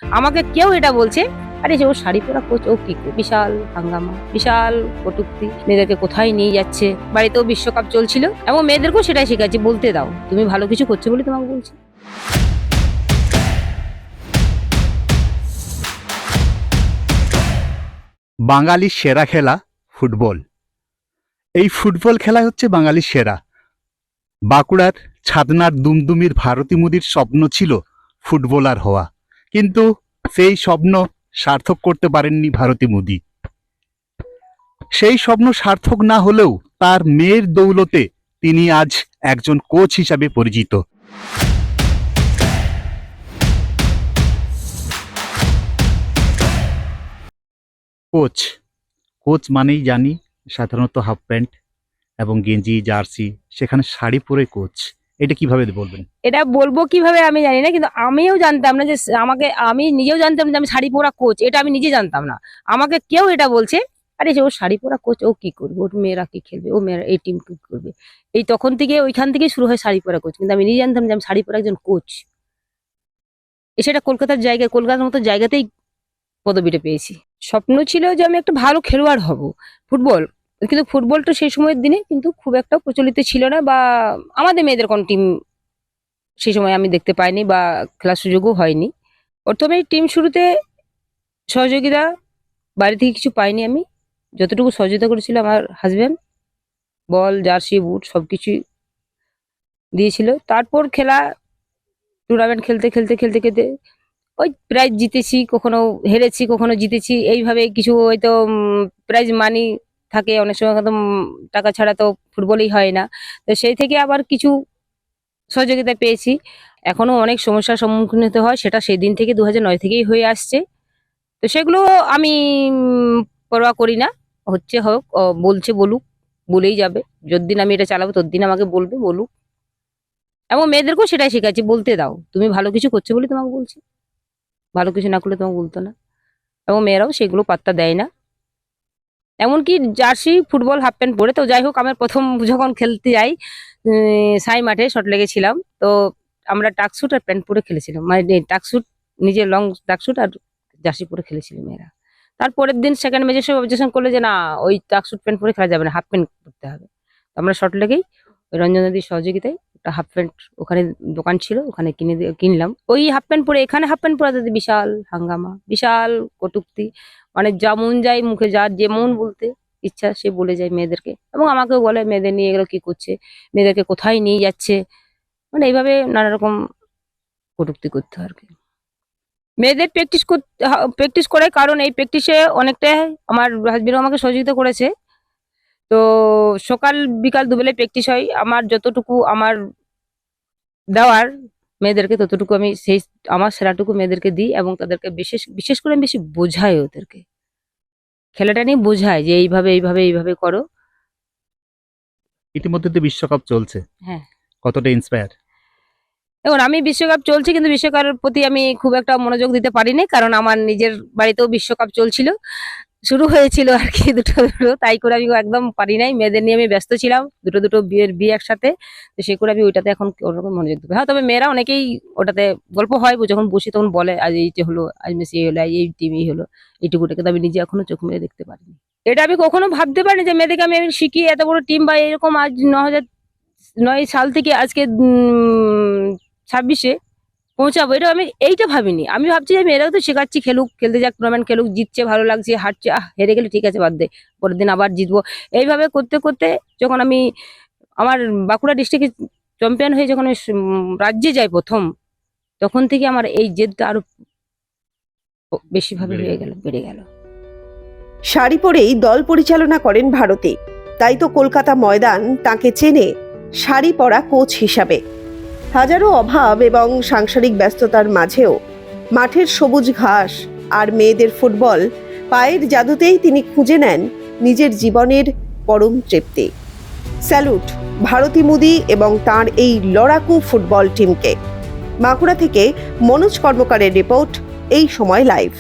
আমাকে কেউ এটা বলছে, আরে যে ও শাড়ি পরা কোচ, ও কি বিশাল হাঙ্গামা, বিশাল কটূক্তি, মেয়েদেরকে কোথায় নিয়ে যাচ্ছে। বাড়িতেও বিশ্বকাপ চলছিল এবং মেয়েদেরকেও সেটাই শেখাচ্ছি, বলতে দাও, তুমি ভালো কিছু করছো বলে তোমাকে বলছি। বাঙালির সেরা খেলা ফুটবল। এই ফুটবল খেলা হচ্ছে বাঙালির সেরা। বাঁকুড়ার ছাদনার দুমদুমির ভারতী মুদির স্বপ্ন ছিল ফুটবলার হওয়া, কিন্তু সেই স্বপ্ন সার্থক করতে পারেননি ভারতী মুদি। সেই স্বপ্ন সার্থক না হলেও তার মেয়ের দৌলতে তিনি আজ একজন কোচ হিসাবে পরিচিত। কোচ কোচ মানেই জানি সাধারণত হাফ প্যান্ট এবং গেঞ্জি জার্সি, সেখানে শাড়ি পরে কোচ, এটা কিভাবে বলবেন? এটা বলবো কিভাবে আমি জানি না, কিন্তু আমিও জানতাম না যে আমি নিজেও জানতাম যে আমি শাড়ি পরা কোচ, এটা আমি নিজে জানতাম না। আমাকে কেউ এটা বলছে, আরে যে ও শাড়ি পরা কোচ, ও কি করবে, ওর মেয়েরা কি খেলবে, ও মেয়েরা এই টিম কি করবে। এই তখন থেকে ওইখান থেকে শুরু হয় শাড়ি পরা কোচ, কিন্তু আমি নিজে জানতাম যে আমি শাড়ি পরা একজন কোচ। সেটা কলকাতার জায়গায়, কলকাতার মতো জায়গাতেই পদবিটা পেয়েছি। স্বপ্ন ছিল যে আমি একটা ভালো খেলোয়াড় হব ফুটবল, কিন্তু ফুটবলটা সেই সময়ের দিনে কিন্তু খুব একটা প্রচলিত ছিল না, বা আমাদের মেয়েদের কোন টিম সেই সময় আমি দেখতে পাইনি বা খেলার সুযোগও হয়নি। প্রথমে টিম শুরুতে সহযোগিতা বাড়ি থেকে কিছু পাইনি আমি। যতটুকু সহযোগিতা করেছিল আমার হাজব্যান্ড, বল জার্সি বুট সবকিছুই দিয়েছিল। তারপর খেলা টুর্নামেন্ট খেলতে খেলতে খেলতে খেলতে ওই প্রাইজ জিতেছি, কখনো হেরেছি, কখনো জিতেছি, এইভাবে কিছু হয়তো প্রাইজ মানি থাকে, অনেক সময় হয়তো টাকা ছাড়া তো ফুটবলই হয় না। তো সেই থেকে আবার কিছু সহযোগিতা পেয়েছি। এখনো অনেক সমস্যার সম্মুখীন হতে হয়, সেটা সেই দিন থেকে 2009 থেকেই হয়ে আসছে। তো সেগুলো আমি পরোয়া করি না, হচ্ছে হোক, বলছে বলুক, বলেই যাবে। যতদিন আমি এটা চালাবো ততদিন আমাকে বলবে, বলুক। এবং মেয়েদেরকেও সেটাই শেখাচ্ছি, বলতে দাও, তুমি ভালো কিছু করছো বলে তোমাকে বলছি, ভালো কিছু না করলে তোমাকে বলতো না। এবং মেয়েরাও সেগুলো পাত্তা দেয় না, এমনকি জার্সি ফুটবল হাফ প্যান্ট পরে। তো যাই হোক, আমার প্রথম যখন খেলতে যাই সাই মাঠে শট লেগেছিলাম, তো আমরা টাকস্যুট আর প্যান্ট পরে খেলেছিলাম, মানে টাকস্যুট, নিজের লং টাকস্যুট আর জার্সি পরে খেলেছিল মেয়েরা। তারপরের দিন সেকেন্ড ম্যাচের সময় অবজেকশন করলে যে না, ওই টাকস্যুট প্যান্ট পরে খেলা যাবে না, হাফ প্যান্ট পরতে হবে। তো আমরা শট লেগেই ওই রঞ্জন নদীর সহযোগিতায় একটা হাফ প্যান্ট, ওখানে দোকান ছিল, ওখানে কিনলাম। ওই হাফ প্যান্ট পরে, এখানে হাফ প্যান্ট পরে বিশাল হাঙ্গামা, বিশাল কটূক্তি, মানে যেমন যায় মুখে, যার যেমন বলতে ইচ্ছা সে বলে যায় মেয়েদেরকে, এবং আমাকেও বলে মেয়েদের নিয়ে এগুলো কি করছে, মেয়েদেরকে কোথায় নিয়ে যাচ্ছে, মানে এইভাবে নানা রকম কটূক্তি করতে হয় আর কি। মেয়েদের প্র্যাকটিস করে, কারণ এই প্র্যাকটিসে অনেকটা আমার হাজবেন্ডও আমাকে সহযোগিতা করেছে। তো সকাল বিকাল দুবেলায় প্র্যাকটিস হয়, আমার যতটুকু আমার দেওয়ার মেয়েদেরকে ততটুকু আমি সেই আমার সেরাটুকু মেয়েদেরকে দিই, এবং তাদেরকে বিশেষ বিশেষ করে আমি বেশি বোঝাই, ওদেরকে খেলাটা নিয়ে বোঝাই যে এইভাবে এইভাবে এইভাবে করো। ইতিমধ্যে তো বিশ্বকাপ চলছে, হ্যাঁ, কতটা ইন্সপায়ার? এখন আমি বিশ্বকাপ চলছে, কিন্তু বিশ্বকাপের প্রতি আমি খুব একটা মনোযোগ দিতে পারিনি, কারণ আমার নিজের বাড়িতেও বিশ্বকাপ চলছিল, শুরু হয়েছিল আর কি, দুটো দুটো, তাই করে আমি একদম পারি নাই। মেয়েদের নিয়ে আমি ব্যস্ত ছিলাম, দুটো দুটো বিয়ে একসাথে, তো সেই করে আমি ওইটাতে এখন ওরকম মনোযোগ দেবো। হ্যাঁ, তবে মেয়েরা অনেকেই ওটাতে গল্প হয়, যখন বসি তখন বলে আজ এইটা হলো, আজ মেসি হলো, আজ এই টিমই হলো, এইটুকুটা, কিন্তু আমি নিজে এখনো চোখ মেলে দেখতে পারিনি। এটা আমি কখনো ভাবতে পারিনি যে মেয়েদেরকে আমি শিখি এত বড় টিম, বা এরকম আজ 2009 সাল থেকে আজকে 26-এ পৌঁছাবো, এটা আমি এইটা ভাবিনি। আমি ভাবছি যে মেয়েরাও তো শেখাচ্ছি, খেলুক, খেলতে যাক, টুর্নামেন্ট খেলুক, জিতছে ভালো লাগছে, হারছে হেরে গেলে ঠিক আছে, বাদ দে, পরের দিন আবার জিতবো। এইভাবে করতে করতে যখন আমি আমার বাঁকুড়া ডিস্ট্রিক্টে চ্যাম্পিয়ন হয়ে যখন রাজ্যে যাই প্রথম, তখন থেকে আমার এই জেদটা আরো বেশি ভাবে হয়ে গেল, বেড়ে গেল। শাড়ি পরেই দল পরিচালনা করেন ভারতী, তাই তো কলকাতা ময়দান তাকে চেনে শাড়ি পরা কোচ হিসাবে। হাজারো অভাব এবং সাংসারিক ব্যস্ততার মাঝেও মাঠের সবুজ ঘাস আর মেয়েদের ফুটবল পায়ের জাদুতেই তিনি খুঁজে নেন নিজের জীবনের পরম তৃপ্তি। স্যালুট ভারতী মুদি এবং তার এই লড়াকু ফুটবল টিমকে। বাঁকুড়া থেকে মনোজ কর্মকারের রিপোর্ট, এই সময় লাইভ।